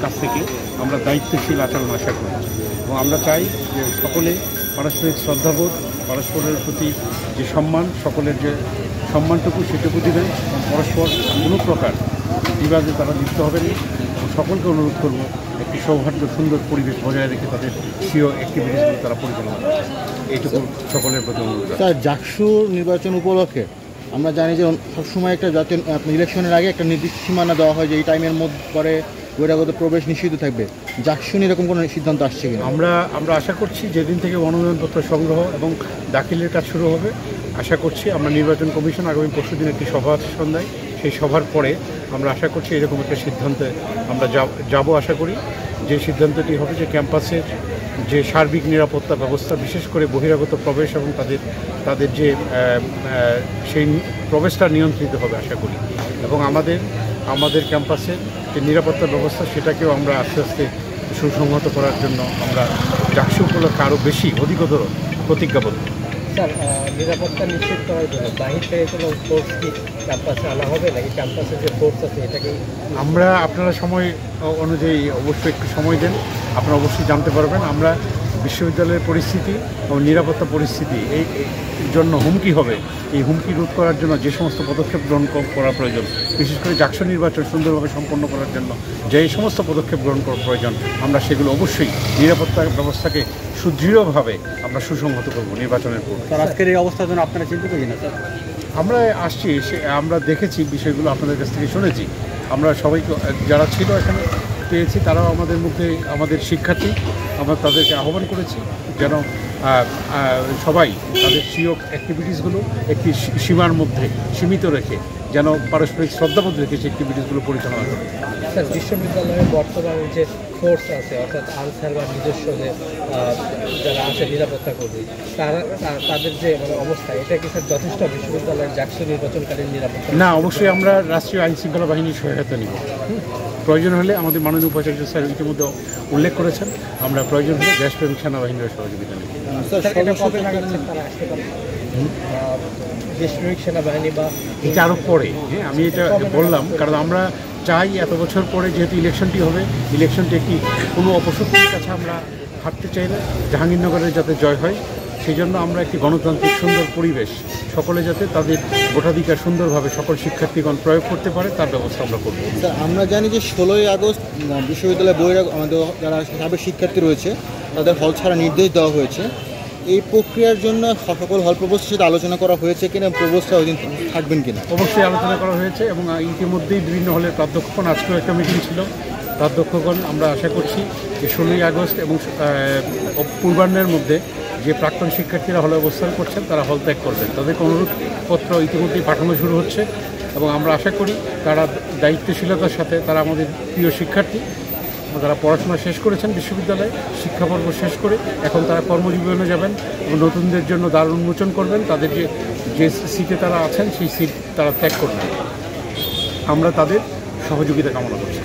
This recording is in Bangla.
কাছ থেকে আমরা দায়িত্বশীল আচরণ আশা করি এবং আমরা চাই যে সকলে পারস্পরিক শ্রদ্ধাবোধ, পরস্পরের প্রতি যে সম্মান, সকলের যে সম্মানটুকু সেটুকু দেবেন এবং পরস্পর কোনো প্রকার বিবাদে তারা লিপ্ত হবেন। সকলকে অনুরোধ করব একটি সৌহার্দ্য সুন্দর পরিবেশ বজায় রেখে তাদের স্বীয় অ্যাক্টিভিটিসগুলো তারা পরিচালনা করে। এইটুকু সকলের প্রতি অনুরোধ। স্যার, জাকসু নির্বাচন উপলক্ষে আমরা জানি যে সবসময় একটা জাতীয় ইলেকশনের আগে একটা নির্দিষ্ট সীমানা দেওয়া হয় যে এই টাইমের মধ্যে পরে বহিরাগত প্রবেশ নিষিদ্ধ থাকবে। জাকসু এরকম কোনো সিদ্ধান্ত আসছে কিনা? আমরা আশা করছি যেদিন থেকে মনোনয়নপত্র সংগ্রহ এবং দাখিলের কাজ শুরু হবে, আশা করছি আমরা নির্বাচন কমিশন আগামী পরশুদিন একটি সভা সন্ধ্যায়, সেই সভার পরে আমরা আশা করছি এরকম একটা সিদ্ধান্তে আমরা যাব। আশা করি যে সিদ্ধান্তটি হবে যে ক্যাম্পাসের যে সার্বিক নিরাপত্তা ব্যবস্থা, বিশেষ করে বহিরাগত প্রবেশ এবং তাদের যে সেই প্রবেশটা নিয়ন্ত্রিত হবে আশা করি। এবং আমাদের ক্যাম্পাসের যে নিরাপত্তা ব্যবস্থা সেটাকেও আমরা আস্তে আস্তে সুসংহত করার জন্য আমরা জাকসু উপলক্ষে আরও বেশি অধিকতর প্রতিজ্ঞাবদ্ধ। স্যার, নিরাপত্তা নিশ্চিত করার জন্য বাহির থেকে কোনো ফোর্স কি ক্যাম্পাসে আনা হবে নাকি ক্যাম্পাসে যে ফোর্স আছে এটাকে আপনারা সময় অনুযায়ী অবশ্যই একটু সময় দেন, আপনারা অবশ্যই জানতে পারবেন। আমরা বিশ্ববিদ্যালয়ের পরিস্থিতি এবং নিরাপত্তা পরিস্থিতি এই জন্য হুমকি হবে, এই হুমকি রোধ করার জন্য যে সমস্ত পদক্ষেপ গ্রহণ করা প্রয়োজন, বিশেষ করে জাকসু নির্বাচন সুন্দরভাবে সম্পন্ন করার জন্য যে সমস্ত পদক্ষেপ গ্রহণ করা প্রয়োজন, আমরা সেগুলো অবশ্যই নিরাপত্তা ব্যবস্থাকে সুদৃঢ়ভাবে আমরা সুসংহত করব নির্বাচনের পূর্বে। স্যার, আজকের এই অবস্থার জন্য আপনারা চিন্তিত কিনা? স্যার, আমরা আসছি, আমরা দেখেছি বিষয়গুলো, আপনাদের কাছ থেকে শুনেছি। আমরা সবাইকে যারা ছিল এখানে পেয়েছি, তারাও আমাদের মধ্যে আমাদের শিক্ষার্থী, আমরা তাদেরকে আহ্বান করেছি যেন সবাই তাদের স্বীয় অ্যাক্টিভিটিসগুলো একটি সীমার মধ্যে সীমিত রেখে যেন পারস্পরিক শ্রদ্ধাবোধ রেখে সেই অ্যাক্টিভিটিসগুলো পরিচালনা করে। স্যার, বিশ্ববিদ্যালয়ের বর্তমানে যে ফোর্স আছে অর্থাৎ আনসার বা নিজস্ব যে যারা আছে নিরাপত্তা কর্মী, তাদের যে অবস্থা, এটা কি স্যার যথেষ্ট বিশ্ববিদ্যালয়ের জাকসু নির্বাচনকালীন নিরাপত্তা? না, অবশ্যই আমরা রাষ্ট্রীয় আইন শৃঙ্খলা বাহিনীর সহায়তা নিব। প্রয়োজন হলে আমাদের মাননীয় উপাচার্য স্যার ইতিমধ্যে উল্লেখ করেছেন, আমরা প্রয়োজন হলে দেশপ্রেমিক সেনাবাহিনীর সহযোগিতা নেব। দেশপ্রেমিক সেনাবাহিনী বা এটা আরও পরে, হ্যাঁ আমি এটা বললাম কারণ আমরা চাই এত বছর পরে যেহেতু ইলেকশনটি হবে, ইলেকশনটি একটি কোনো অপশক্তির কাছে আমরা হাঁটতে চাই না, জাহাঙ্গীরনগরের যাতে জয় হয় সেই জন্য আমরা একটি গণতান্ত্রিক সুন্দর পরিবেশ, সকলে যাতে তাদের ভোটাধিকার সুন্দরভাবে সকল শিক্ষার্থীগণ প্রয়োগ করতে পারে তার ব্যবস্থা আমরা করব। স্যার, আমরা জানি যে 16ই আগস্ট বিশ্ববিদ্যালয়ে আমাদের যারা সাবেক শিক্ষার্থী রয়েছে তাদের হল ছাড়া নির্দেশ দেওয়া হয়েছে। এই প্রক্রিয়ার জন্য সকল হল প্রভোস্টের সাথে আলোচনা করা হয়েছে কিনা, প্রভোস্টরা ওই দিন থাকবেন কিনা? অবশ্যই আলোচনা করা হয়েছে এবং ইতিমধ্যেই বিভিন্ন হলের প্রাধ্যক্ষগণ, আজকেও একটা মিটিং ছিল, প্রাধ্যক্ষগণ আমরা আশা করছি যে 16ই আগস্ট এবং পূর্বাহ্নের মধ্যে যে প্রাক্তন শিক্ষার্থীরা হলে অবস্থান করছেন তারা হল ত্যাগ করবেন। তাদেরকে অনুরোধপত্র ইতিমধ্যেই পাঠানো শুরু হচ্ছে এবং আমরা আশা করি তারা দায়িত্বশীলতার সাথে, তারা আমাদের প্রিয় শিক্ষার্থী, তারা পড়াশোনা শেষ করেছেন বিশ্ববিদ্যালয়ে, শিক্ষাপর্ব শেষ করে এখন তারা কর্মজীবনে যাবেন এবং নতুনদের জন্য দ্বার উন্মোচন করবেন। তাদের যে সিটে তারা আছেন সেই সিট তারা ত্যাগ করবেন। আমরা তাদের সহযোগিতা কামনা করছি।